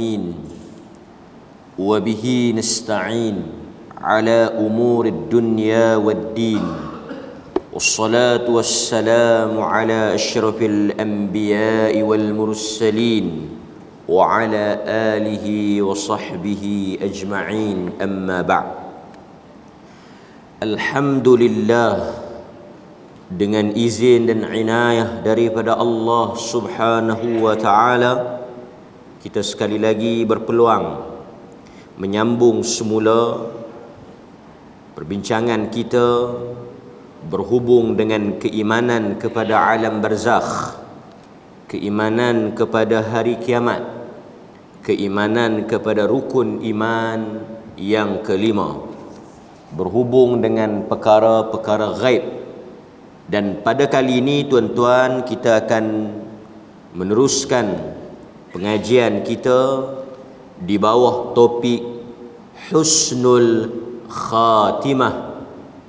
العالمين وبه نستعين على أمور الدنيا والدين والصلاة والسلام على أشرف الأنبياء والمرسلين وعلى آله وصحبه أجمعين أما بعد. Alhamdulillah, dengan izin dan inayah daripada Allah Subhanahu wa taala, kita sekali lagi berpeluang menyambung semula perbincangan kita berhubung dengan keimanan kepada alam barzakh, keimanan kepada hari kiamat, keimanan kepada rukun iman yang kelima, berhubung dengan perkara-perkara ghaib. Dan pada kali ini tuan-tuan, kita akan meneruskan pengajian kita di bawah topik husnul khatimah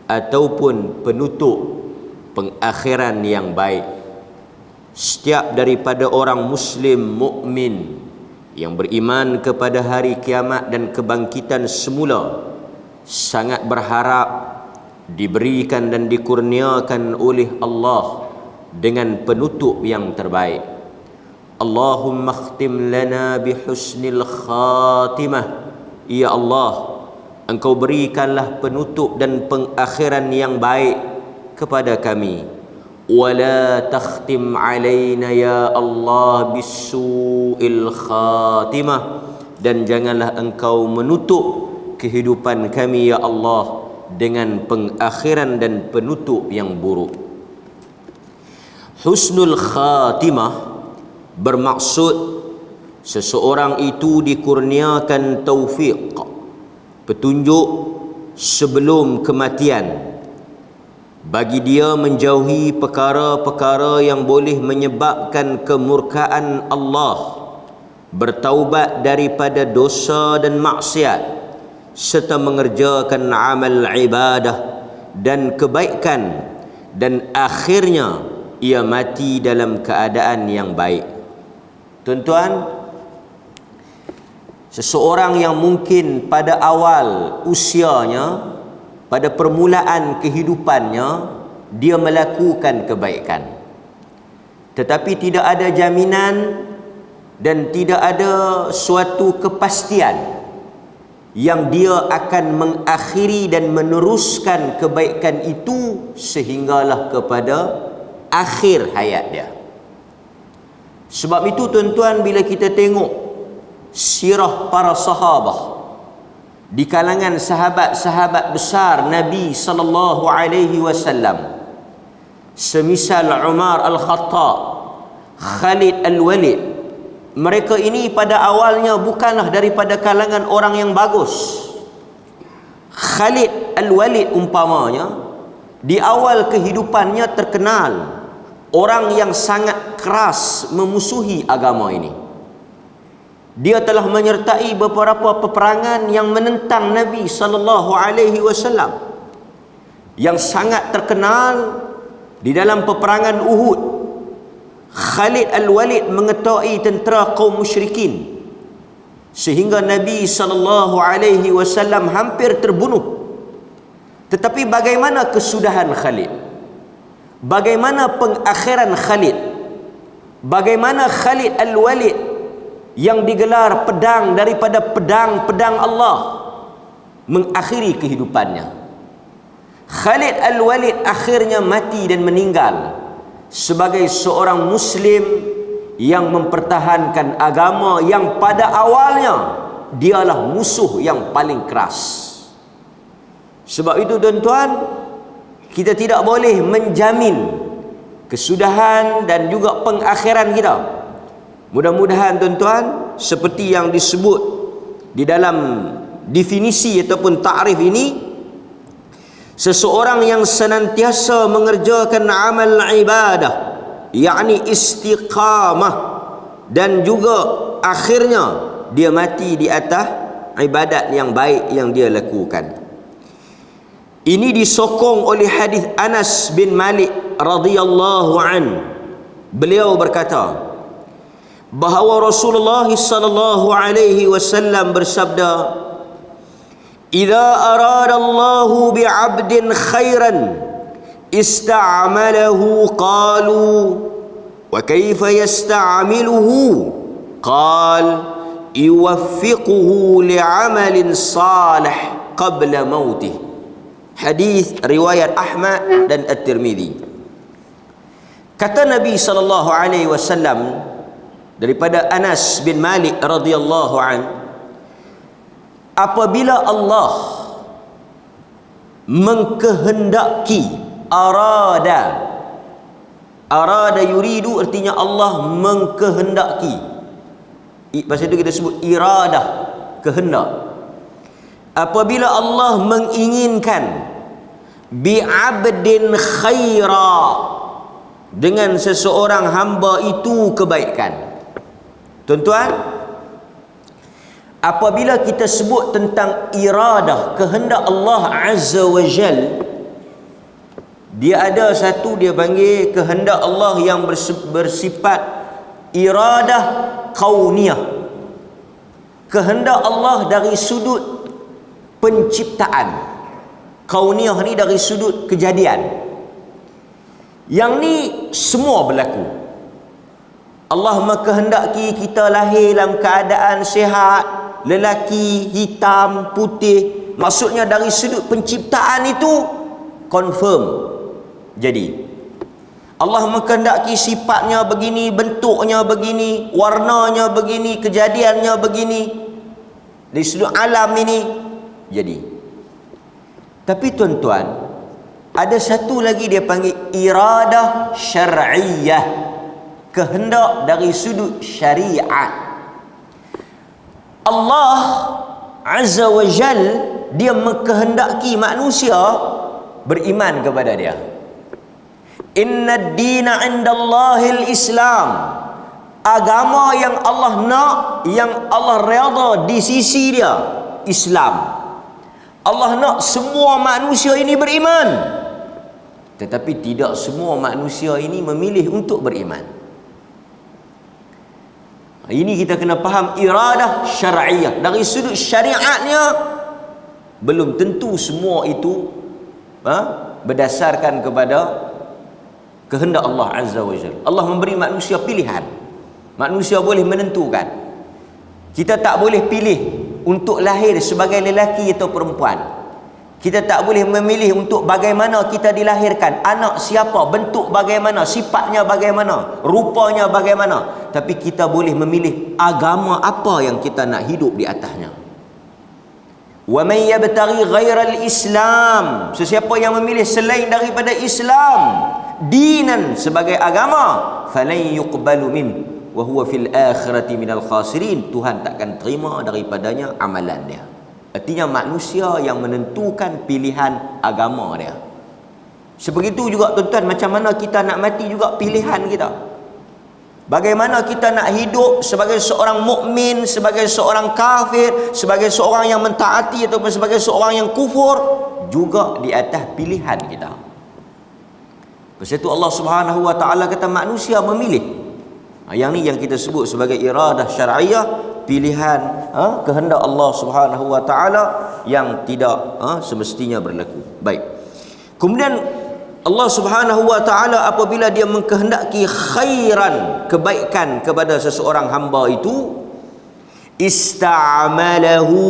ataupun penutup pengakhiran yang baik. Setiap daripada orang muslim mukmin yang beriman kepada hari kiamat dan kebangkitan semula sangat berharap diberikan dan dikurniakan oleh Allah dengan penutup yang terbaik. Allahumma khtim lana bihusnil khatimah. Ya Allah, Engkau berikanlah penutup dan pengakhiran yang baik kepada kami. Wala takhtim alaina ya Allah bisu'il khatimah, dan janganlah Engkau menutup kehidupan kami ya Allah dengan pengakhiran dan penutup yang buruk. Husnul khatimah bermaksud seseorang itu dikurniakan taufik, petunjuk sebelum kematian, bagi dia menjauhi perkara-perkara yang boleh menyebabkan kemurkaan Allah, bertaubat daripada dosa dan maksiat, serta mengerjakan amal ibadah dan kebaikan, dan akhirnya ia mati dalam keadaan yang baik. Tuan-tuan, seseorang yang mungkin pada awal usianya, pada permulaan kehidupannya, dia melakukan kebaikan, tetapi tidak ada jaminan dan tidak ada suatu kepastian yang dia akan mengakhiri dan meneruskan kebaikan itu sehinggalah kepada akhir hayat dia. Sebab itu tuan-tuan, bila kita tengok sirah para sahabah di kalangan sahabat-sahabat besar Nabi sallallahu alaihi wasallam, semisal Umar Al-Khattab, Khalid Al-Walid, mereka ini pada awalnya bukanlah daripada kalangan orang yang bagus. Khalid Al-Walid umpamanya, di awal kehidupannya terkenal orang yang sangat keras memusuhi agama ini. Dia telah menyertai beberapa peperangan yang menentang Nabi sallallahu alaihi wasallam. Yang sangat terkenal di dalam peperangan Uhud, Khalid Al-Walid mengetahui tentera kaum musyrikin sehingga Nabi sallallahu alaihi wasallam hampir terbunuh. Tetapi bagaimana kesudahan Khalid? Bagaimana pengakhiran Khalid? Bagaimana Khalid Al-Walid yang digelar pedang daripada pedang-pedang Allah mengakhiri kehidupannya? Khalid Al-Walid akhirnya mati dan meninggal sebagai seorang muslim yang mempertahankan agama yang pada awalnya dialah musuh yang paling keras. Sebab itu tuan-tuan, kita tidak boleh menjamin kesudahan dan juga pengakhiran kita. Mudah-mudahan tuan-tuan, seperti yang disebut di dalam definisi ataupun takrif ini, seseorang yang senantiasa mengerjakan amal ibadah, yakni istiqamah, dan juga akhirnya dia mati di atas ibadat yang baik yang dia lakukan. Ini disokong oleh hadis Anas bin Malik radhiyallahu an. Beliau berkata, bahawa Rasulullah sallallahu alaihi wasallam bersabda, "Idza aradallahu bi'abdin khairan ista'malahu qalu wa kaifa yasta'miluhu qal yuwaffiquhu li'amalin salih qabla mautih." Hadis riwayat Ahmad dan At-Tirmizi. Kata Nabi sallallahu alaihi wasallam daripada Anas bin Malik radhiyallahu an, apabila Allah mengkehendaki, arada yuridu artinya Allah mengkehendaki. Pasal itu kita sebut iradah, kehendak. Apabila Allah menginginkan bi'abdin khaira, dengan seseorang hamba itu kebaikan. Tuan-tuan, apabila kita sebut tentang iradah, kehendak Allah Azza wa Jal, dia ada satu dia panggil kehendak Allah yang bersifat iradah kauniyah. Kehendak Allah dari sudut penciptaan. Kauniyah ni dari sudut kejadian. Yang ni semua berlaku. Allah mengkehendaki kita lahir dalam keadaan sihat, lelaki, hitam, putih. Maksudnya dari sudut penciptaan itu confirm jadi. Allah mengkehendaki sifatnya begini, bentuknya begini, warnanya begini, kejadiannya begini. Dari sudut alam ini jadi. Tapi tuan-tuan, ada satu lagi dia panggil iradah syar'iyah, kehendak dari sudut syariat. Allah Azza wa Jal, dia mengkehendaki manusia beriman kepada dia. Inna ad-dina 'indallahil Islam. Agama yang Allah nak, yang Allah redha di sisi dia, Islam. Allah nak semua manusia ini beriman, tetapi tidak semua manusia ini memilih untuk beriman. Ini kita kena faham iradah syar'iyah. Dari sudut syariatnya, belum tentu semua itu berdasarkan kepada kehendak Allah Azza wa Jalla. Allah memberi manusia pilihan. Manusia boleh menentukan. Kita tak boleh pilih untuk lahir sebagai lelaki atau perempuan. Kita tak boleh memilih untuk bagaimana kita dilahirkan, anak siapa, bentuk bagaimana, sifatnya bagaimana, rupanya bagaimana. Tapi kita boleh memilih agama apa yang kita nak hidup di atasnya. Wa man yabtaghi ghairal Islam, sesiapa yang memilih selain daripada Islam dinan sebagai agama, falan yuqbalu min wa huwa fil akhirati minal khasirin, Tuhan takkan terima daripadanya amalan dia. Artinya manusia yang menentukan pilihan agama dia. Sebegitu juga tuan-tuan, macam mana kita nak mati juga pilihan kita. Bagaimana kita nak hidup sebagai seorang mukmin, sebagai seorang kafir, sebagai seorang yang mentaati ataupun sebagai seorang yang kufur, juga di atas pilihan kita. Pasal itu Allah Subhanahu wa taala kata manusia memilih. Yang ni yang kita sebut sebagai iradah syar'iyah, pilihan kehendak Allah Subhanahu wa taala yang tidak semestinya berlaku. Baik. Kemudian Allah Subhanahu wa taala apabila dia mengkehendaki khairan, kebaikan kepada seseorang hamba itu, ista'malahu,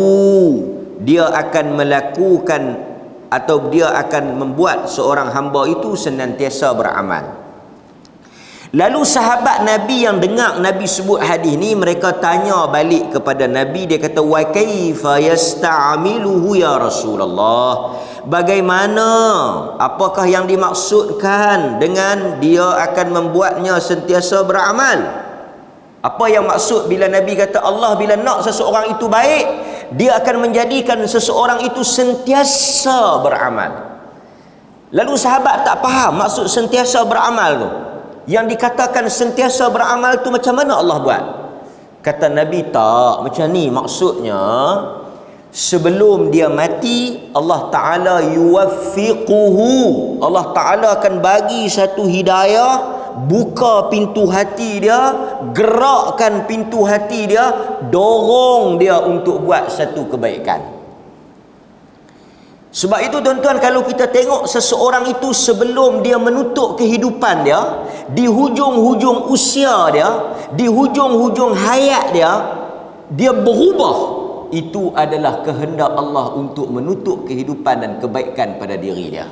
dia akan melakukan atau dia akan membuat seorang hamba itu senantiasa beramal. Lalu sahabat Nabi yang dengar Nabi sebut hadis ni, mereka tanya balik kepada Nabi. Dia kata, wa kaifa yasta'miluhu ya Rasulullah, bagaimana, apakah yang dimaksudkan dengan dia akan membuatnya sentiasa beramal? Apa yang maksud bila Nabi kata Allah bila nak seseorang itu baik, dia akan menjadikan seseorang itu sentiasa beramal? Lalu sahabat tak faham maksud sentiasa beramal tu. Yang dikatakan sentiasa beramal tu macam mana Allah buat? Kata Nabi, tak, macam ni maksudnya. Sebelum dia mati, Allah Ta'ala yuwaffiquhu, Allah Ta'ala akan bagi satu hidayah, buka pintu hati dia, gerakkan pintu hati dia, dorong dia untuk buat satu kebaikan. Sebab itu tuan-tuan, kalau kita tengok seseorang itu sebelum dia menutup kehidupan dia, di hujung-hujung usia dia, di hujung-hujung hayat dia, dia berubah. Itu adalah kehendak Allah untuk menutup kehidupan dan kebaikan pada diri dia.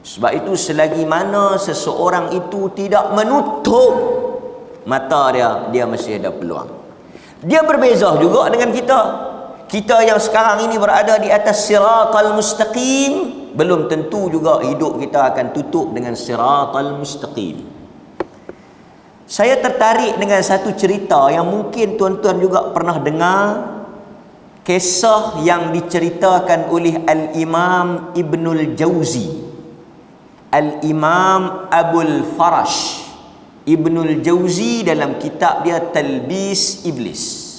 Sebab itu selagi mana seseorang itu tidak menutup mata dia, dia masih ada peluang. Dia berbeza juga dengan kita. Kita yang sekarang ini berada di atas siratal mustaqim, belum tentu juga hidup kita akan tutup dengan siratal mustaqim. Saya tertarik dengan satu cerita yang mungkin tuan-tuan juga pernah dengar. Kisah yang diceritakan oleh Al-Imam Ibnul Jauzi, Al-Imam Abul Farash Ibnul Jauzi dalam kitab dia Talbis Iblis.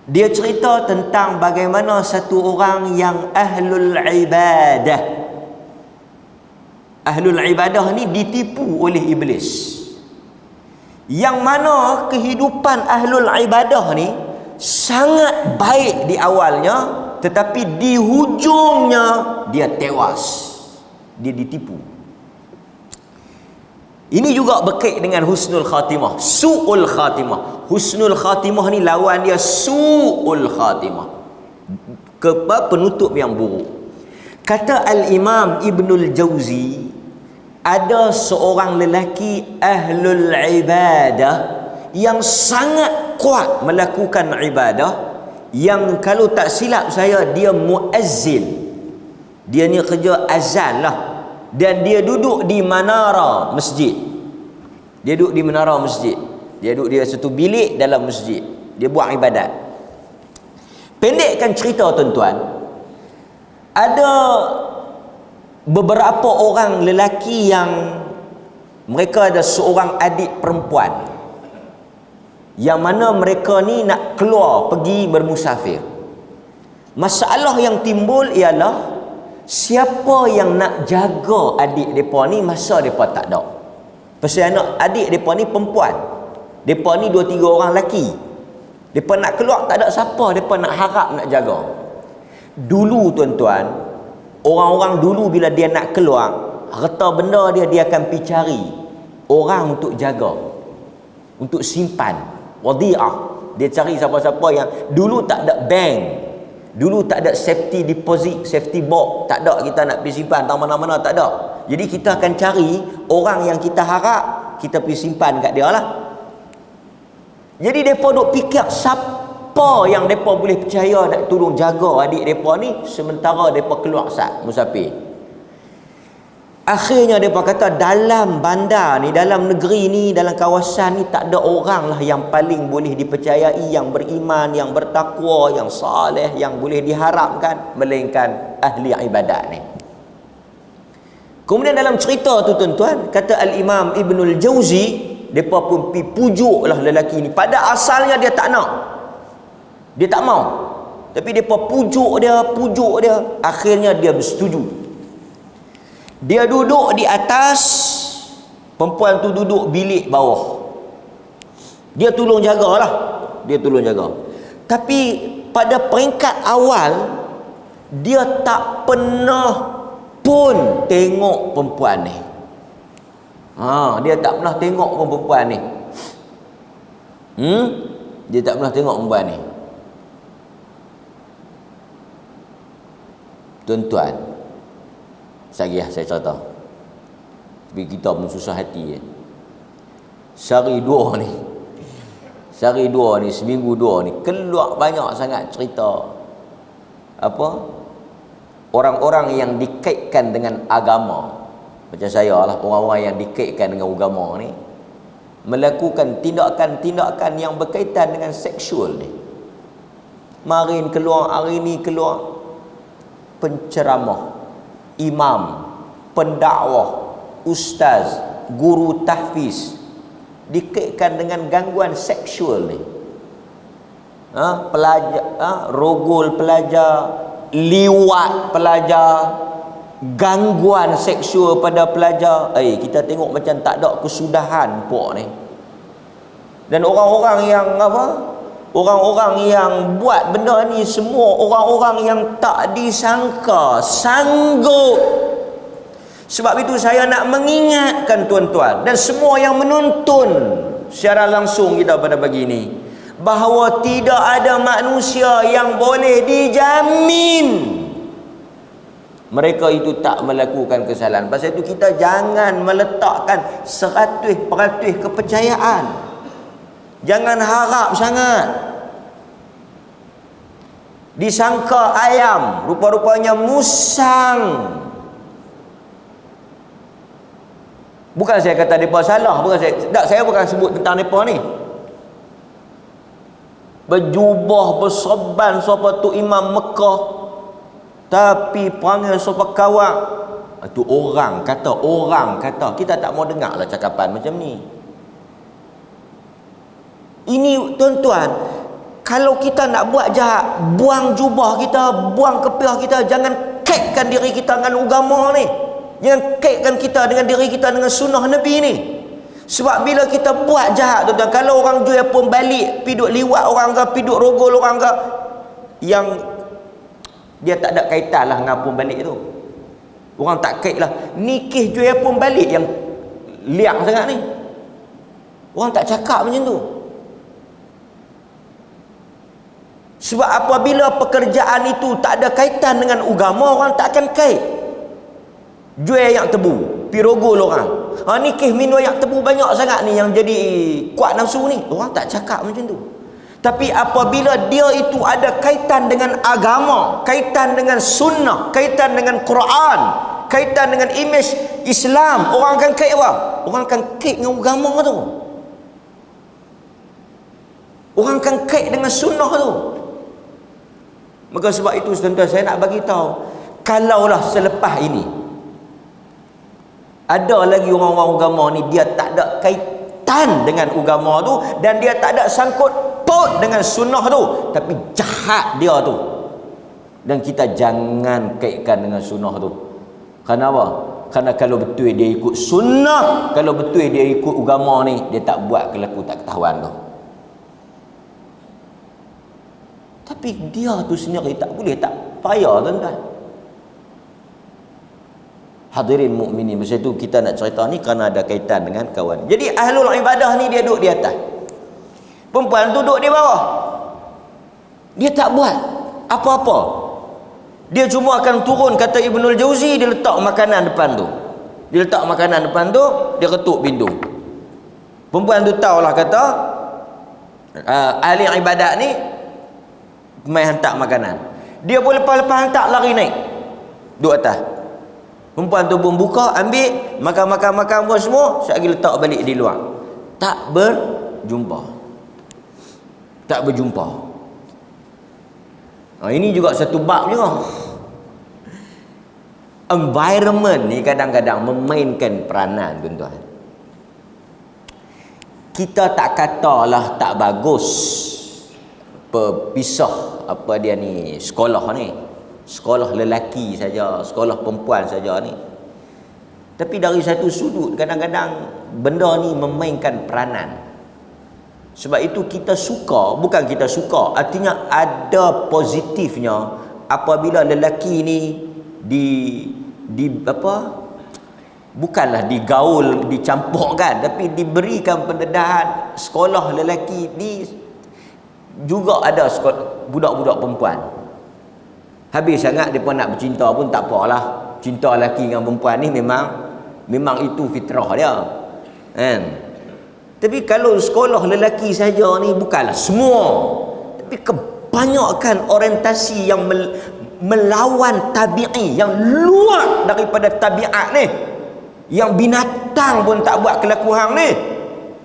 Dia cerita tentang bagaimana satu orang yang ahlul ibadah. Ahlul ibadah ni ditipu oleh iblis. Yang mana kehidupan ahlul ibadah ni sangat baik di awalnya, tetapi di hujungnya dia tewas. Dia ditipu. Ini juga berkait dengan husnul khatimah, su'ul khatimah. Husnul khatimah ni lawan dia su'ul khatimah, penutup yang buruk. Kata Al-Imam Ibnul Jauzi, ada seorang lelaki ahlul ibadah yang sangat kuat melakukan ibadah, yang kalau tak silap saya dia muazzin. Dia ni kerja azan lah. Dan dia duduk di menara masjid. Dia duduk di menara masjid. Dia duduk dia satu bilik dalam masjid. Dia buat ibadat. Pendekkan cerita tuan-tuan, ada beberapa orang lelaki yang mereka ada seorang adik perempuan, yang mana mereka ni nak keluar pergi bermusafir. Masalah yang timbul ialah siapa yang nak jaga adik mereka ni masa mereka tak ada. Pasal anak adik mereka ni perempuan, mereka ni 2-3 orang lelaki. Mereka nak keluar, tak ada siapa mereka nak harap nak jaga. Dulu tuan-tuan, orang-orang dulu bila dia nak keluar, harta benda dia akan pergi cari orang untuk jaga, untuk simpan wadi'ah. Dia cari siapa-siapa yang dulu tak ada bank, dulu tak ada safety deposit, safety box, tak ada, kita nak pergi simpan tak mana-mana, tak ada. Jadi kita akan cari orang yang kita harap kita pergi simpan kat dia lah. Jadi mereka duk fikir siapa yang mereka boleh percaya nak tolong jaga adik mereka ni sementara mereka keluar sat musafir. Akhirnya mereka kata dalam bandar ni, dalam negeri ni, dalam kawasan ni tak ada orang lah yang paling boleh dipercayai, yang beriman, yang bertakwa, yang saleh, yang boleh diharapkan melainkan ahli ibadat ni. Kemudian dalam cerita tu tuan-tuan, kata Al-Imam Ibnul Jauzi, mereka pun pergi pujuk lah lelaki ni. Pada asalnya dia tak nak, dia tak mau, tapi mereka pujuk dia, akhirnya dia bersetuju. Dia duduk di atas, perempuan tu duduk bilik bawah. Dia tolong jagalah, dia tolong jaga. Tapi pada peringkat awal dia tak pernah pun tengok perempuan ni. Dia tak pernah tengok pun perempuan ni. Dia tak pernah tengok perempuan ni. Tuan-tuan, saya cerita. Tapi kita pun susah hati. Sehari dua ni, seminggu dua ni, keluar banyak sangat cerita. Apa? Orang-orang yang dikaitkan dengan agama, macam saya lah, orang-orang yang dikaitkan dengan agama ni melakukan tindakan-tindakan yang berkaitan dengan seksual ni. Marin keluar, hari ni keluar penceramah, imam, pendakwah, ustaz, guru tahfiz dikaitkan dengan gangguan seksual ni. Pelajar, rogol pelajar, liwat pelajar, gangguan seksual pada pelajar. Kita tengok macam tak ada kesudahan puak ni. Dan orang-orang yang apa? Orang-orang yang buat benda ni semua orang-orang yang tak disangka sanggup. Sebab itu saya nak mengingatkan tuan-tuan dan semua yang menonton secara langsung kita pada pagi ini, bahawa tidak ada manusia yang boleh dijamin mereka itu tak melakukan kesalahan. Pasal itu kita jangan meletakkan 100% kepercayaan. Jangan harap sangat. Disangka ayam, rupa-rupanya musang. Bukan saya kata mereka salah, saya bukan sebut tentang mereka ni. Berjubah, bersorban siapa tu imam Mekah, tapi panggil siapa kawak. Itu orang kata. Kita tak mau dengar lah cakapan macam ni. Ini tuan-tuan, kalau kita nak buat jahat, buang jubah kita, buang kepiah kita. Jangan kaitkan diri kita dengan agama ni. Jangan kaitkan kita dengan diri kita dengan sunnah Nabi ni. Sebab bila kita buat jahat, tuan-tuan, kalau orang jual pun balik, piduk liwat orang ke, piduk rogol orang ke, yang dia tak ada kaitan lah dengan pun balik tu. Orang tak kait lah. Nikih jual pun balik yang liang sangat ni. Orang tak cakap macam tu. Sebab apabila pekerjaan itu tak ada kaitan dengan agama, orang tak akan kait. Jual yang tebu, pirogol orang. Nikih minum yang tebu banyak sangat ni yang jadi kuat nafsu ni. Orang tak cakap macam tu. Tapi apabila dia itu ada kaitan dengan agama, kaitan dengan sunnah, kaitan dengan Quran, kaitan dengan imej Islam, orang akan kait apa? Orang akan kait dengan agama tu. Orang akan kait dengan sunnah tu. Maka sebab itu tuan-tuan, saya nak bagi tahu, kalaulah selepas ini ada lagi orang-orang agama ni dia tak ada kaitan dengan agama tu dan dia tak ada sangkut paut dengan sunnah tu, tapi jahat dia tu, dan kita jangan kaitkan dengan sunnah tu. Kerana apa? Kerana kalau betul dia ikut sunnah, kalau betul dia ikut agama ni, dia tak buat kelaku tak ketahuan tu. Tapi dia tu sendiri tak boleh, tak payah tuan-tuan. Hadirin mukminin, masa tu kita nak cerita ni kerana ada kaitan dengan kawan. Jadi ahlul ibadah ni dia duduk di atas, perempuan tu duduk di bawah. Dia tak buat apa-apa. Dia cuma akan turun, kata Ibnul Jauzi, dia letak makanan depan tu. Dia letak makanan depan tu, dia ketuk pintu. Perempuan tu tahulah kata ahli ibadat ni mai hantar makanan. Dia boleh lepas-lepas hantar lari naik duduk atas. Perempuan tu pun buka, ambil, makan pun semua, sekali letak balik di luar. Tak berjumpa. Ini juga satu bab juga. Environment ni kadang-kadang memainkan peranan, tuan-tuan. Kita tak katalah tak bagus berpisah apa dia ni, sekolah ni. Sekolah lelaki saja, sekolah perempuan saja ni. Tapi dari satu sudut kadang-kadang benda ni memainkan peranan. Sebab itu kita suka, bukan kita suka, artinya ada positifnya apabila lelaki ni di apa? Bukanlah digaul, dicampurkan, tapi diberikan pendedahan. Sekolah lelaki ni juga ada budak-budak perempuan. Habis sangat dia pun nak bercinta pun tak apalah. Cinta lelaki dengan perempuan ni memang itu fitrah dia. Kan? Tapi kalau sekolah lelaki saja ni bukanlah semua. Tapi kebanyakan orientasi yang melawan tabi'i, yang luar daripada tabiat ni. Yang binatang pun tak buat kelaku hang ni.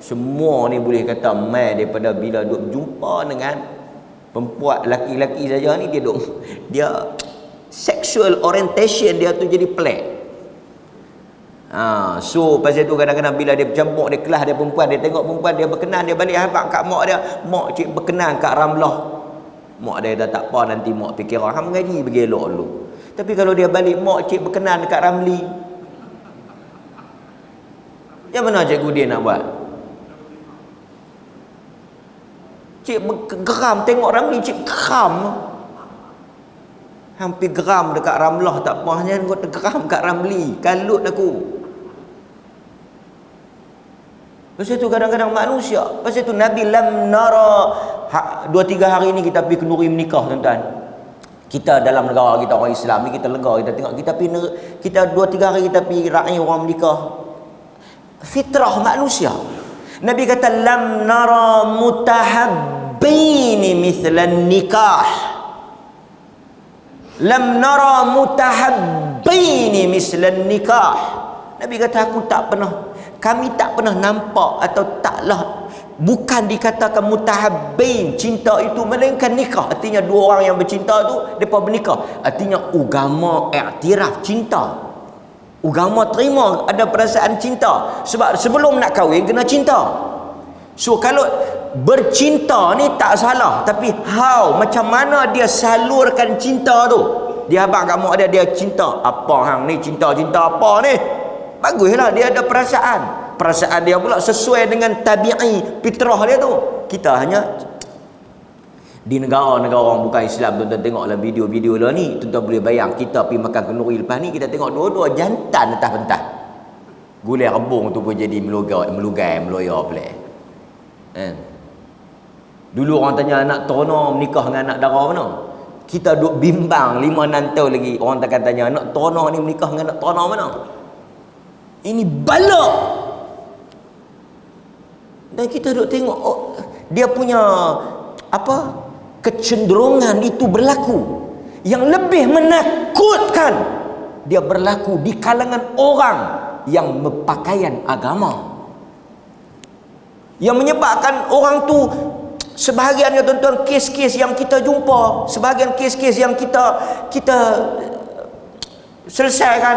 Semua ni boleh kata mai daripada bila duk jumpa dengan perempuan, laki-laki saja ni, dia sexual orientation dia tu jadi pelik. So pasal tu kadang-kadang bila dia bercampur, dia kelas dia perempuan, dia tengok perempuan, dia berkenan, dia balik habaq kat mak dia, mak cik berkenan kat Ramlah. Mak dia dah tak apa, nanti mak fikir hang mengaji bagi elok dulu. Tapi kalau dia balik, mak cik berkenan dekat Ramli, yang mana cikgu dia nak buat? Cik geram tengok Ramli, cik geram. Hampir geram dekat Ramlah tak apa, hanya geram kat Ramli. Kalut aku. Pasal tu kadang-kadang manusia, pasal tu Nabi lam nara 2-3 hari ni kita pergi kenduri menikah tuan-tuan. Kita dalam negara kita orang Islam ni kita lega, kita tengok kita 2-3 hari kita pergi raih orang menikah. Fitrah manusia. Nabi kata lam nara mutahabbaini mithlan nikah. Lam nara mutahabbaini mithlan nikah. Nabi kata kami tak pernah nampak atau taklah, bukan dikatakan mutahabbain, cinta itu, melainkan nikah. Artinya dua orang yang bercinta tu depa bernikah. Artinya agama iktiraf cinta. Agama terima ada perasaan cinta. Sebab sebelum nak kahwin kena cinta. So kalau bercinta ni tak salah, tapi macam mana dia salurkan cinta tu. Dia abang kat mak dia cinta. Apa hang ni cinta-cinta apa ni? Baguslah dia ada perasaan. Perasaan dia pula sesuai dengan tabi'i fitrah dia tu. Kita hanya di negara-negara orang bukan Islam, tuan-tuan tengok dalam video-video lah ni, tuan-tuan boleh bayang kita pergi makan kenduri lepas ni, kita tengok dua-dua jantan atas pentas. Gulai rebung tu pun jadi melugai meloya pelik. Dulu orang tanya anak tono menikah dengan anak dara mana? Kita duk bimbang 5-6 tahun lagi orang takkan tanya anak tono ni menikah dengan anak tono mana? Ini bala. Dan kita duk tengok dia punya kecenderungan itu berlaku. Yang lebih menakutkan, dia berlaku di kalangan orang yang berpakaian agama. Yang menyebabkan orang tu, sebahagiannya tuan-tuan, kes-kes yang kita jumpa, sebahagian kes-kes yang kita selesaikan,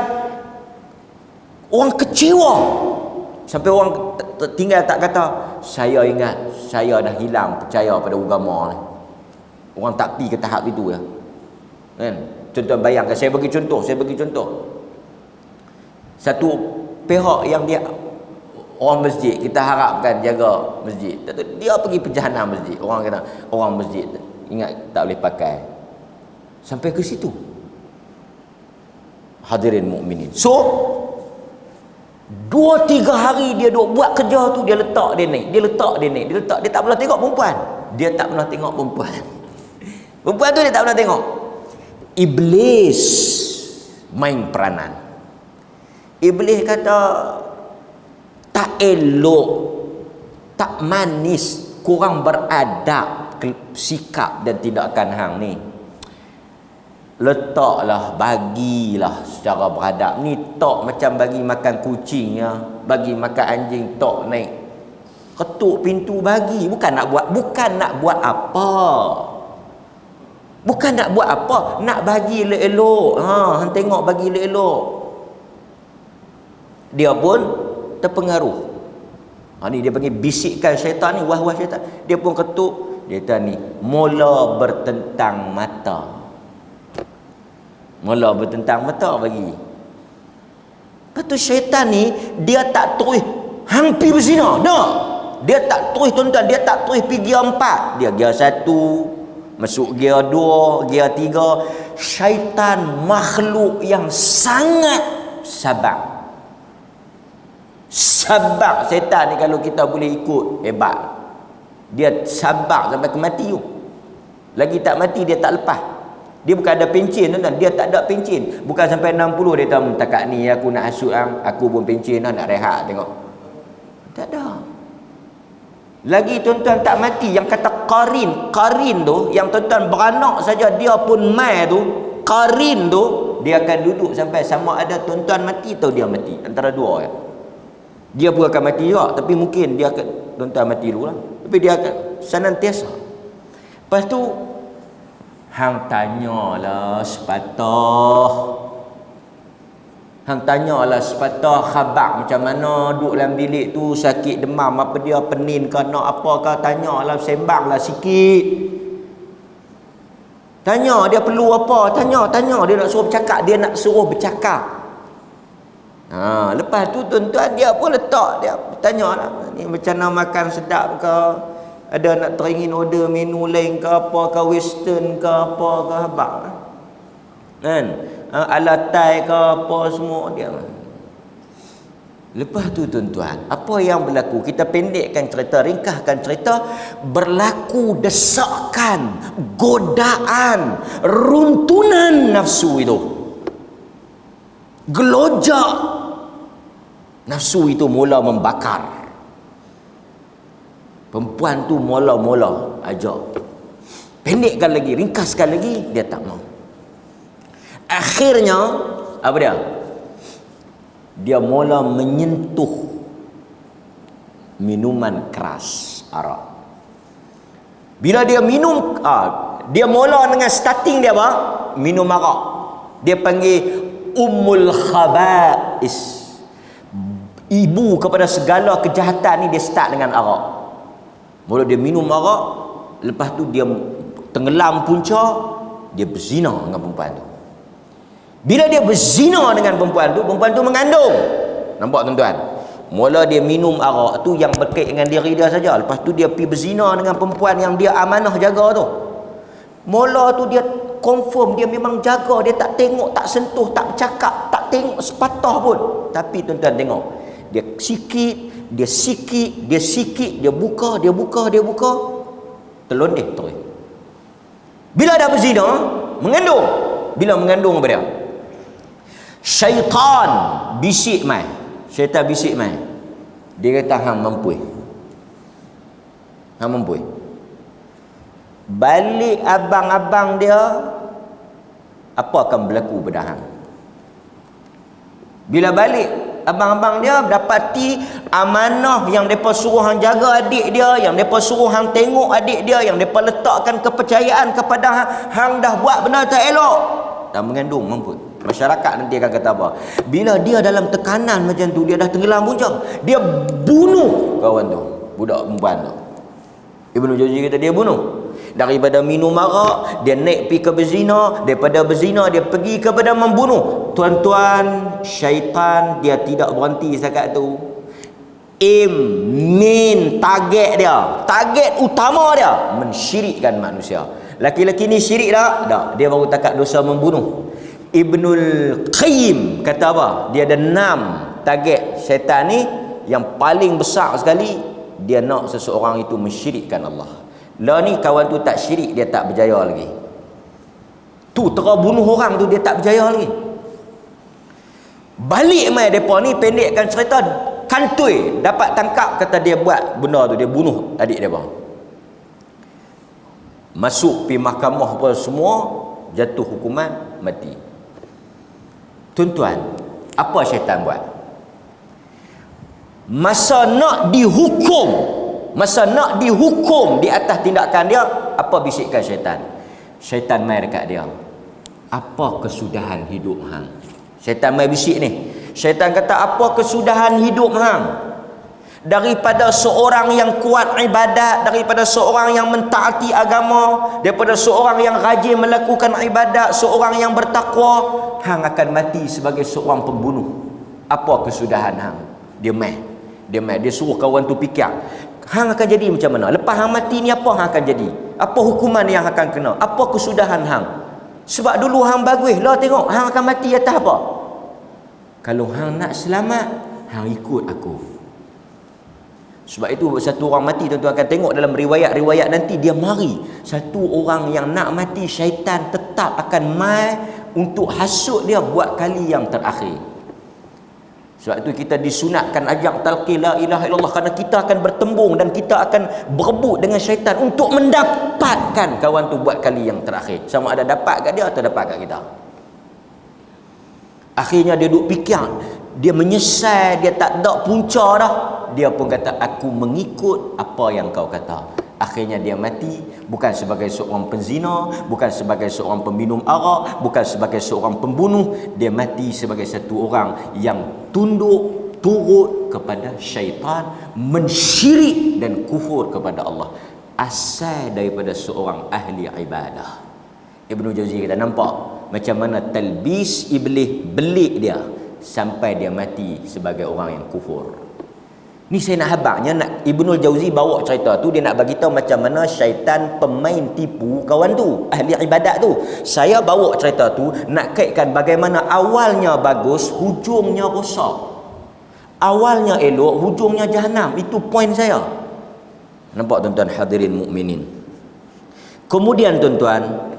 orang kecewa sampai orang tinggal tak kata saya ingat saya dah hilang percaya pada agama ni. Orang tak pi ke tahap itu ya. Kan? Tuan-tuan bayangkan, saya bagi contoh. Satu pihak yang dia orang masjid, kita harapkan jaga masjid, dia pergi perjalanan masjid. Orang kata orang masjid ingat tak boleh pakai. Sampai ke situ. Hadirin mukminin. So 2-3 hari dia duk buat kerja tu, dia letak dia naik, dia tak pernah tengok perempuan. Perempuan tu dia tak pernah tengok. Iblis main peranan. Iblis kata tak elok, tak manis, kurang beradab sikap dan tindakan hang ni. Letaklah, bagilah secara beradab. Ni tok macam bagi makan kucing ya, bagi makan anjing, tok naik ketuk pintu bagi, bukan nak buat apa, nak bagi elok-elok. Hang tengok bagi elok-elok. Dia pun terpengaruh. Ni dia panggil bisikkan syaitan ni, wah-wah syaitan. Dia pun ketuk, dia kata ni mula bertentang mata bagi. Lepas tu syaitan ni dia tak terus hang pi berzina. Tak. Dia tak terus tuan-tuan, dia tak terus pergi gear 4. Dia gear 1, masuk gear 2, gear 3. Syaitan makhluk yang sangat sabar. Syaitan ni kalau kita boleh ikut, hebat. Dia sabar sampai ke mati tu. Lagi tak mati dia tak lepas. Dia bukan ada pencin tuan-tuan, dia tak ada pencin. Bukan sampai 60 dia tahu takat ni aku nak hasut aku pun pencin nak rehat tengok. Tak ada. Lagi tuan-tuan tak mati yang kata qarin tu, yang tuan-tuan beranak saja dia pun mai tu, qarin tu dia akan duduk sampai sama ada tuan-tuan mati atau dia mati, antara dua ya. Dia pun akan mati juga, tapi mungkin dia akan tuan-tuan mati dulu lah. Tapi dia akan senantiasa. Lepas tu hang tanyalah sepatah khabar macam mana duduk dalam bilik tu, sakit demam apa dia, penin ke nak apa ke, tanyalah, sembanglah sikit. Tanya dia perlu apa, tanya dia nak suruh bercakap, dia nak suruh bercakap. Lepas tu tuan-tuan dia pun letak, dia tanya lah, ni macam mana makan sedap ke, ada nak teringin order menu lain ke apa ke, western ke apa ke, habaq kan, ala Thai ke apa semua dia. Lepas tu tuan-tuan, apa yang berlaku? Kita pendekkan cerita, ringkaskan cerita. Berlaku desakan, godaan, runtunan nafsu itu. Gelojak nafsu itu mula membakar. Perempuan tu mula-mula ajak. Pendekkan lagi, ringkaskan lagi, dia tak mau. Akhirnya apa dia? Dia mula menyentuh minuman keras, arak. Bila dia minum, dia mula dengan starting dia apa? Minum arak. Dia panggil Ummul Khaba'is. Ibu kepada segala kejahatan ni, dia start dengan arak. Mula dia minum arak, lepas tu dia tenggelam punca, dia berzina dengan perempuan tu. Bila dia berzina dengan perempuan tu mengandung. Nampak tuan-tuan? Mula dia minum arak tu yang berkait dengan diri dia saja. Lepas tu dia pergi berzina dengan perempuan yang dia amanah jaga tu. Mula tu dia confirm, dia memang jaga, dia tak tengok, tak sentuh, tak bercakap, tak tengok sepatah pun. Tapi tuan-tuan tengok, dia sikit, dia buka, terlondeh terus. Bila dah berzina, mengandung. Bila mengandung apa dia? Syaitan bisik mai. Syaitan bisik mai. Dia kata hang mampu. Balik abang-abang dia, apa akan berlaku pada hang? Bila balik abang-abang dia dapati amanah yang depa suruh hang jaga adik dia, yang depa suruh hang tengok adik dia, yang depa letakkan kepercayaan kepada hang dah buat benda tak elok, dah mengandung mampu. Masyarakat nanti akan kata apa? Bila dia dalam tekanan macam tu, dia dah tenggelam punca, dia bunuh kawan tu, budak perempuan tu. Ibnu Jauzi kata dia bunuh. Daripada minum arak, dia naik pergi ke berzina. Daripada berzina, dia pergi kepada membunuh. Tuan-tuan, syaitan dia tidak berhenti setakat tu. Main target dia, target utama dia, mensyirikkan manusia. Laki-laki ni syirik tak? Dia baru takat dosa membunuh. Ibnul Qayyim kata apa? Dia ada 6 target syaitan ni. Yang paling besar sekali, dia nak seseorang itu mensyirikkan Allah. Lah ni kawan tu tak syirik, dia tak berjaya lagi. Tu terus bunuh orang tu, dia tak berjaya lagi. Balik mai depa ni, pendekkan cerita, kantoi dapat tangkap, kata dia buat benda tu, dia bunuh adik depa. Masuk pi mahkamah apa semua, jatuh hukuman mati. Tuan-tuan, apa syaitan buat? Masa nak dihukum di atas tindakan dia, apa bisikkan syaitan? Syaitan mai dekat dia. Apa kesudahan hidup hang? Syaitan mai bisik ni. Syaitan kata, apa kesudahan hidup hang? Daripada seorang yang kuat ibadat, daripada seorang yang mentaati agama, daripada seorang yang rajin melakukan ibadat, seorang yang bertakwa, hang akan mati sebagai seorang pembunuh. Apa kesudahan hang? Dia suruh kawan tu fikir, hang akan jadi macam mana? Lepas hang mati ni apa hang akan jadi? Apa hukuman yang akan kena? Apa kesudahan hang? Sebab dulu hang bagus lah, tengok hang akan mati atas apa? Kalau hang nak selamat, hang ikut aku. Sebab itu satu orang mati, tuan-tuan akan tengok dalam riwayat-riwayat nanti, dia mari satu orang yang nak mati, syaitan tetap akan mai untuk hasut dia buat kali yang terakhir. Sebab itu kita disunatkan ajak talqin la ilaha illallah, kerana kita akan bertembung dan kita akan berebut dengan syaitan untuk mendapatkan kawan tu buat kali yang terakhir. Sama ada dapat kat dia atau dapat kat kita. Akhirnya dia duduk fikir, dia menyesal, dia tak ada punca dah. Dia pun kata, aku mengikut apa yang kau kata. Akhirnya dia mati, bukan sebagai seorang penzina, bukan sebagai seorang peminum arak, bukan sebagai seorang pembunuh. Dia mati sebagai satu orang yang tunduk, turut kepada syaitan, mensyirik dan kufur kepada Allah. Asal daripada seorang ahli ibadah. Ibnu Jauzi kata, nampak macam mana talbis iblis belik dia sampai dia mati sebagai orang yang kufur. Ni saya nak habaknya, nak Ibnu Jauzi bawa cerita tu, dia nak bagi tahu macam mana syaitan pemain tipu kawan tu, ahli ibadat tu. Saya bawa cerita tu nak kaitkan bagaimana awalnya bagus, hujungnya rosak. Awalnya elok, hujungnya jahanam. Itu poin saya. Nampak tuan-tuan hadirin mukminin. Kemudian tuan-tuan,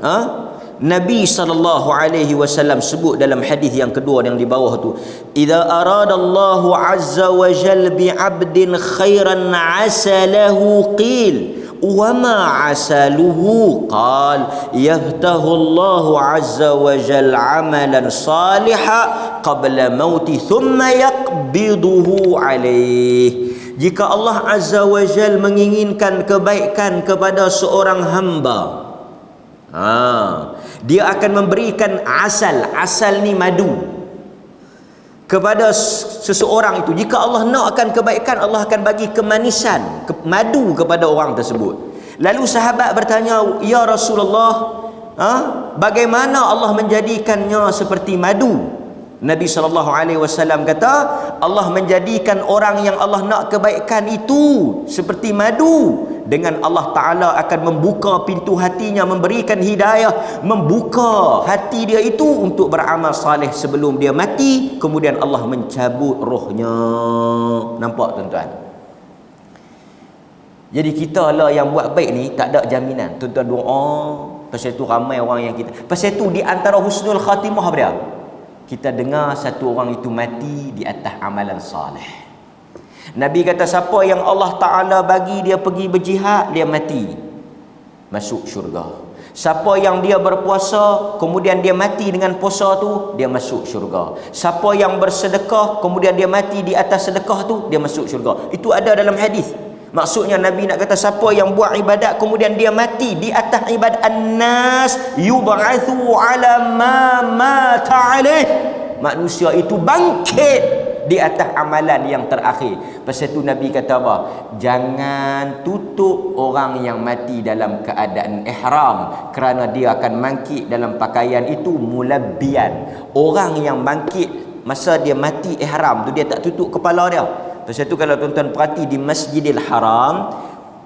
Nabi SAW sebut dalam hadis yang kedua yang di bawah tu, idza aradallahu azza wa jalla bi 'abdin khairan 'asalahu qil wa ma 'asaluhu qal yaftahu Allahu azza wa jalla 'amalan salihan qabla mauti thumma yaqbiduhu alaih. Jika Allah azza wa jalla menginginkan kebaikan kepada seorang hamba, dia akan memberikan asal ni madu kepada seseorang itu. Jika Allah nak akan kebaikan, Allah akan bagi kemanisan, madu kepada orang tersebut. Lalu sahabat bertanya, ya Rasulullah, bagaimana Allah menjadikannya seperti madu? Nabi SAW kata, Allah menjadikan orang yang Allah nak kebaikan itu seperti madu, dengan Allah Ta'ala akan membuka pintu hatinya, memberikan hidayah, membuka hati dia itu untuk beramal saleh sebelum dia mati, kemudian Allah mencabut rohnya. Nampak tuan-tuan? Jadi kita lah yang buat baik ni tak ada jaminan. Tuan-tuan doa, pasal tu ramai orang yang kita, pasal tu di antara husnul khatimah apa dia? Kita dengar satu orang itu mati di atas amalan saleh. Nabi kata, siapa yang Allah Ta'ala bagi dia pergi berjihad, dia mati, masuk syurga. Siapa yang dia berpuasa, kemudian dia mati dengan puasa tu, dia masuk syurga. Siapa yang bersedekah, kemudian dia mati di atas sedekah tu, dia masuk syurga. Itu ada dalam hadis. Maksudnya Nabi nak kata, siapa yang buat ibadat kemudian dia mati di atas ibadat, an-nas yub'atsu ala ma mata alaih, manusia itu bangkit di atas amalan yang terakhir. Pasal tu Nabi kata apa? Jangan tutup orang yang mati dalam keadaan ihram, kerana dia akan bangkit dalam pakaian itu mulabbian. Orang yang bangkit masa dia mati ihram tu, dia tak tutup kepala dia. Pasal tu kalau tuan-tuan perhati di Masjidil Haram,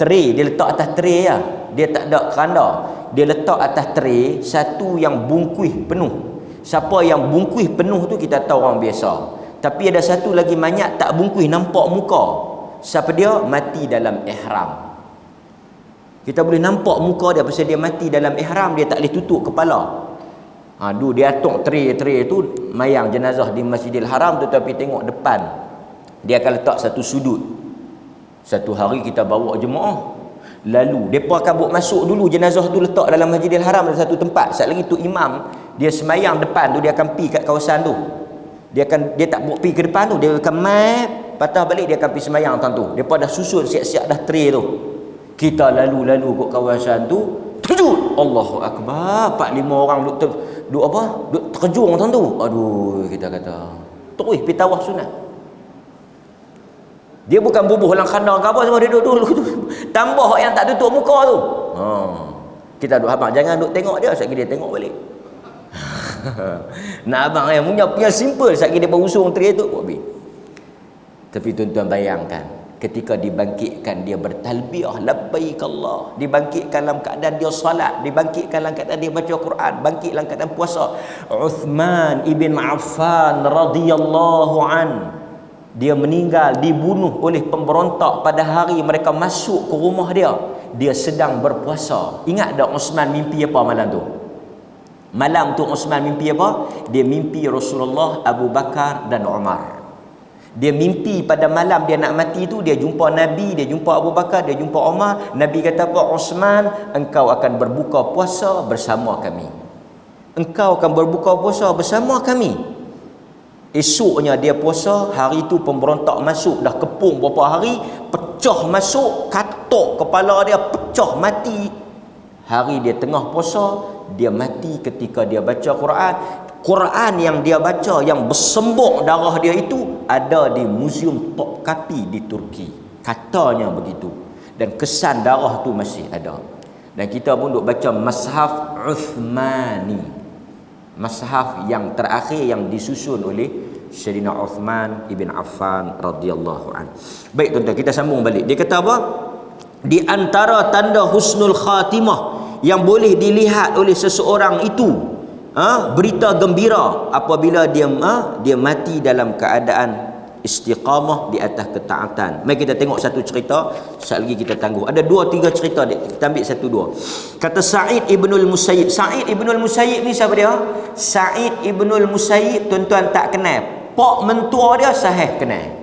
tray dia letak atas tray ya. Dia tak ada keranda. Dia letak atas tray satu yang bungkus penuh. Siapa yang bungkus penuh tu kita tahu orang biasa. Tapi ada satu lagi mayat tak bungkus, nampak muka. Siapa dia? Mati dalam ihram. Kita boleh nampak muka dia pasal dia mati dalam ihram, dia tak boleh tutup kepala. Dulu dia atok tray tu mayang jenazah di Masjidil Haram tu, tapi tengok depan dia akan letak satu sudut. Satu hari kita bawa jemaah, lalu mereka akan buat masuk dulu jenazah tu, letak dalam Masjidil Haram ada satu tempat. Saat lagi tu imam dia semayang depan tu, dia akan pergi kat kawasan tu. Dia tak buat pergi ke depan tu, dia akan patah balik, dia akan pergi semayang tuan tu. Mereka dah susun siap-siap dah tray tu. Kita lalu kat kawasan tu, terkejut. Allahu Akbar, 4-5 orang duk terkejut tuan tu. Aduh, kita kata terus pergi tawaf sunat. Dia bukan bubuh dalam kandang ke apa, semua dia duduk tu. Tambah yang tak tutup muka tu. Kita duduk abang, jangan duduk tengok dia, sekali dia tengok balik. Nak abang punya simple, sekali dia berusung tray tu habis. Tapi tuan-tuan bayangkan, ketika dibangkitkan dia bertalbiyah labbaik Allah, dibangkitkan dalam keadaan dia salat, dibangkitkan dalam keadaan dia baca Quran, bangkit dalam keadaan puasa. Uthman ibn Affan radhiyallahu an, dia meninggal, dibunuh oleh pemberontak pada hari mereka masuk ke rumah dia. Dia sedang berpuasa. Ingat tak Uthman mimpi apa malam tu? Malam tu Uthman mimpi apa? Dia mimpi Rasulullah, Abu Bakar dan Umar. Dia mimpi pada malam dia nak mati tu, dia jumpa Nabi, dia jumpa Abu Bakar, dia jumpa Umar. Nabi kata apa? Uthman, engkau akan berbuka puasa bersama kami. Engkau akan berbuka puasa bersama kami. Esoknya dia puasa, hari tu pemberontak masuk, dah kepung berapa hari, pecah masuk, katok kepala dia, pecah mati. Hari dia tengah puasa, dia mati ketika dia baca Quran. Quran yang dia baca, yang bersembur darah dia itu, ada di Museum Topkapi di Turki. Katanya begitu. Dan kesan darah tu masih ada. Dan kita pun duk baca Mushaf Uthmani, mushaf yang terakhir yang disusun oleh Sayyidina Uthman ibn Affan radhiyallahu an. Baik tuan-tuan, kita sambung balik. Dia kata apa? Di antara tanda husnul khatimah yang boleh dilihat oleh seseorang itu, berita gembira apabila dia mati dalam keadaan istiqamah di atas ketaatan. Mari kita tengok satu cerita, sekali lagi kita tangguh. Ada 2-3 cerita dia. Kita ambil 1-2. Kata Sa'id ibnul Musayyib. Sa'id ibnul Musayyib ni siapa dia? Sa'id ibnul Musayyib tuan-tuan tak kenal. Pak mentua dia sahih kenal.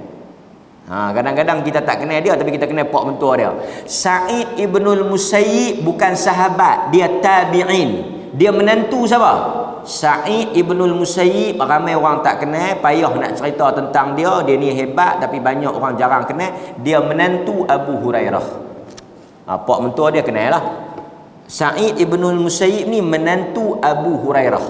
Kadang-kadang kita tak kenal dia tapi kita kenal pak mentua dia. Sa'id ibnul Musayyib bukan sahabat, dia tabi'in. Dia menantu siapa? Sa'id ibnul Musayyib. Ramai orang tak kenal, payah nak cerita tentang dia. Dia ni hebat tapi banyak orang jarang kenal. Dia menantu Abu Hurairah. Pak mentua dia kenal lah. Sa'id ibnul Musayyib ni menantu Abu Hurairah.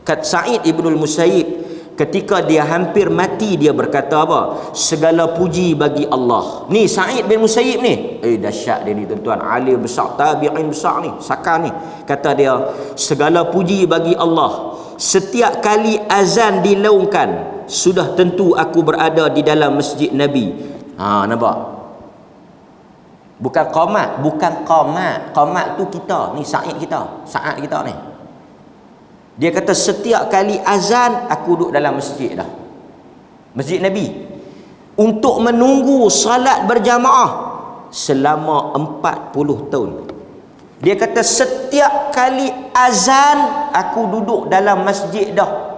Kata Sa'id ibnul Musayyib, ketika dia hampir mati, dia berkata apa? Segala puji bagi Allah. Ni Sa'id bin Musayyib ni, dahsyat dia ni tuan-tuan, alim besar, tabi'in besar ni, sakar ni. Kata dia, segala puji bagi Allah. Setiap kali azan dilaungkan, sudah tentu aku berada di dalam masjid Nabi. Nampak? Bukan qamat, bukan qamat. Qamat tu kita, ni Sa'id kita, Sa'ad kita ni. Dia kata setiap kali azan aku duduk dalam masjid dah. Masjid Nabi. Untuk menunggu salat berjamaah selama 40 tahun. Dia kata setiap kali azan aku duduk dalam masjid dah.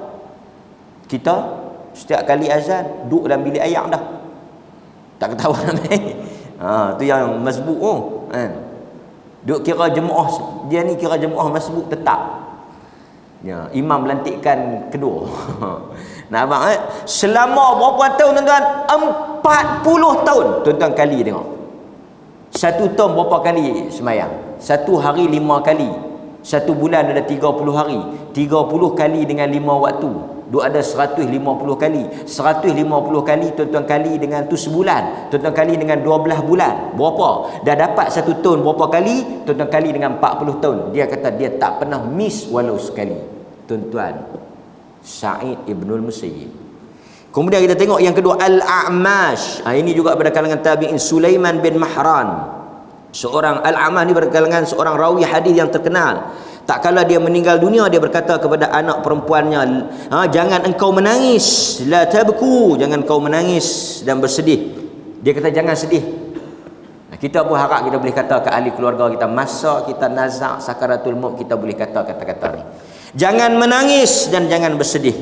Kita setiap kali azan duduk dalam bilik ayak dah. Tak ketawa ni. Tu yang masbuk kan. Duk kira jemaah, dia ni kira jemaah masbuk tetap. Ya, imam lantikan kedua. Nak abang selama berapa tahun tuan-tuan? 40 tahun. Tuan-tuan kali tengok. Satu tahun berapa kali semayang? Satu hari 5 kali. Satu bulan ada 30 hari. 30 kali dengan 5 waktu. Duk ada 150 kali. 150 kali tuan-tuan kali dengan tu sebulan. Tuan-tuan kali dengan 12 bulan. Berapa? Dah dapat satu tahun berapa kali? Tuan-tuan kali dengan 40 tahun. Dia kata dia tak pernah miss walau sekali. Tuan-tuan, Sa'id ibnul Musayyib. Kemudian kita tengok yang kedua, Al-A'mash. Ini juga pada kalangan tabi'in, Sulaiman bin Mahran. Seorang Al-A'mash ni pada kalangan seorang rawi hadis yang terkenal. Tak kala dia meninggal dunia, dia berkata kepada anak perempuannya, jangan engkau menangis, la tabku, jangan kau menangis dan bersedih. Dia kata jangan sedih. Kita pun harap kita boleh kata ke ahli keluarga kita, masa kita nazak sakaratul maut, kita boleh kata kata-kata ni. Jangan menangis dan jangan bersedih.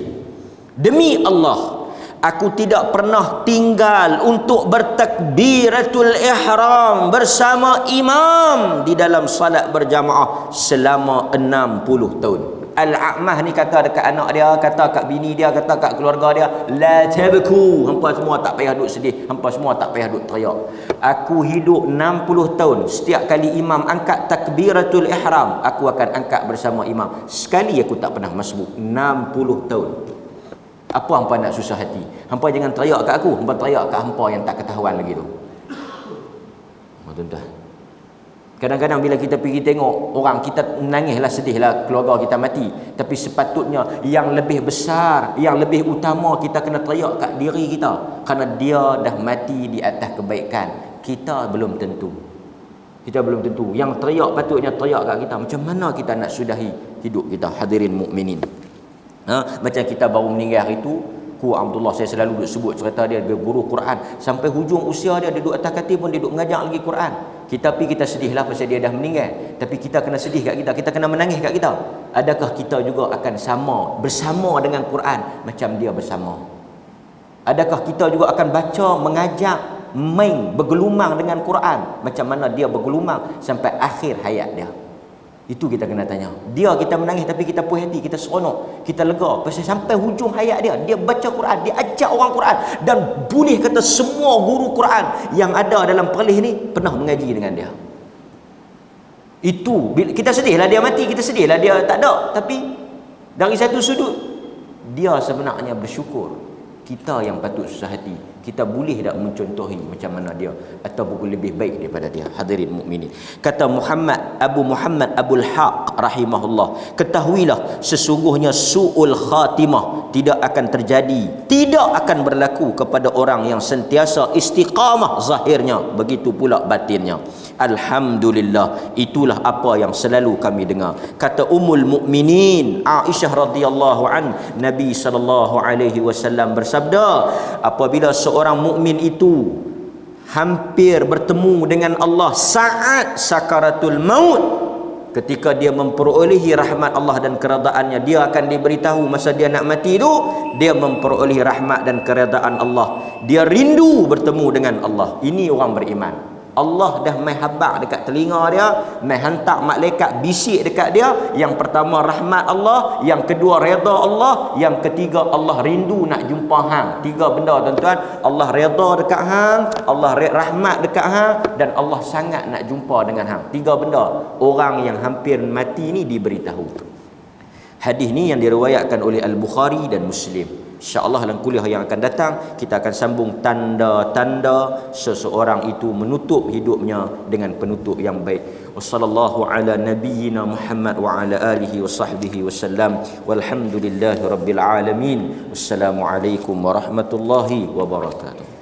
Demi Allah, aku tidak pernah tinggal untuk bertakbiratul ihram bersama imam di dalam salat berjamaah selama 60 tahun. Al-A'mah ni kata dekat anak dia, kata kat bini dia, kata kat keluarga dia, la tabku, hampa semua tak payah duk sedih, hampa semua tak payah duk teriak. Aku hidup 60 tahun, setiap kali imam angkat takbiratul ihram, aku akan angkat bersama imam. Sekali aku tak pernah masbuk. 60 tahun. Apa hampa nak susah hati? Hampa jangan teriak kat aku, hampa teriak kat hampa yang tak ketahuan lagi tu. Tuan-tuan, kadang-kadang bila kita pergi tengok orang, kita menangislah, sedihlah keluarga kita mati. Tapi sepatutnya yang lebih besar, yang lebih utama, kita kena teriak kat diri kita. Kerana dia dah mati di atas kebaikan. Kita belum tentu. Kita belum tentu. Yang teriak patutnya teriak kat kita. Macam mana kita nak sudahi hidup kita, hadirin mukminin. Macam kita baru meninggal hari itu, Ku Abdullah, saya selalu duk sebut cerita dia, guru Quran. Sampai hujung usia dia duduk atas katil pun dia duduk mengajar lagi Quran. Kita pergi, kita sedihlah pasal dia dah meninggal. Tapi kita kena sedih kat kita, kita kena menangis kat kita. Adakah kita juga akan sama, bersama dengan Quran macam dia bersama? Adakah kita juga akan baca, mengajak, main, bergelumang dengan Quran macam mana dia bergelumang sampai akhir hayat dia? Itu kita kena tanya. Dia kita menangis tapi kita puas hati, kita seronok, kita lega pasal sampai hujung hayat dia, dia baca Quran, dia ajak orang Quran. Dan boleh kata semua guru Quran yang ada dalam perlis ni pernah mengaji dengan dia. Itu kita sedihlah dia mati, kita sedihlah dia tak ada. Tapi dari satu sudut, dia sebenarnya bersyukur. Kita yang patut susah hati. Kita boleh tak mencontohi macam mana dia ataupun lebih baik daripada dia? Hadirin mukminin. Kata Abu Muhammad Abul Haq rahimahullah, ketahuilah sesungguhnya su'ul khatimah tidak akan terjadi, tidak akan berlaku kepada orang yang sentiasa istiqamah zahirnya, begitu pula batinnya. Alhamdulillah, itulah apa yang selalu kami dengar. Kata Ummul Mukminin Aisyah radhiyallahu an, Nabi sallallahu alaihi wasallam bersabda, apabila seorang mukmin itu hampir bertemu dengan Allah saat sakaratul maut, ketika dia memperolehi rahmat Allah dan keredaannya, dia akan diberitahu masa dia nak mati itu dia memperolehi rahmat dan keredaan Allah, dia rindu bertemu dengan Allah. Ini orang beriman. Allah dah mai habaq dekat telinga dia, mai hantar malaikat bisik dekat dia. Yang pertama rahmat Allah, yang kedua redha Allah, yang ketiga Allah rindu nak jumpa hang. 3 benda tuan-tuan. Allah redha dekat hang, Allah rahmat dekat hang, dan Allah sangat nak jumpa dengan hang. 3 benda orang yang hampir mati ni diberitahu. Hadis ni yang diriwayatkan oleh Al-Bukhari dan Muslim. InsyaAllah dalam kuliah yang akan datang kita akan sambung tanda-tanda seseorang itu menutup hidupnya dengan penutup yang baik. Wassallallahu ala nabiyyina Muhammad wa ala alihi wa sahbihi wasallam. Walhamdulillahi rabbil alamin. Wassalamualaikum warahmatullahi wabarakatuh.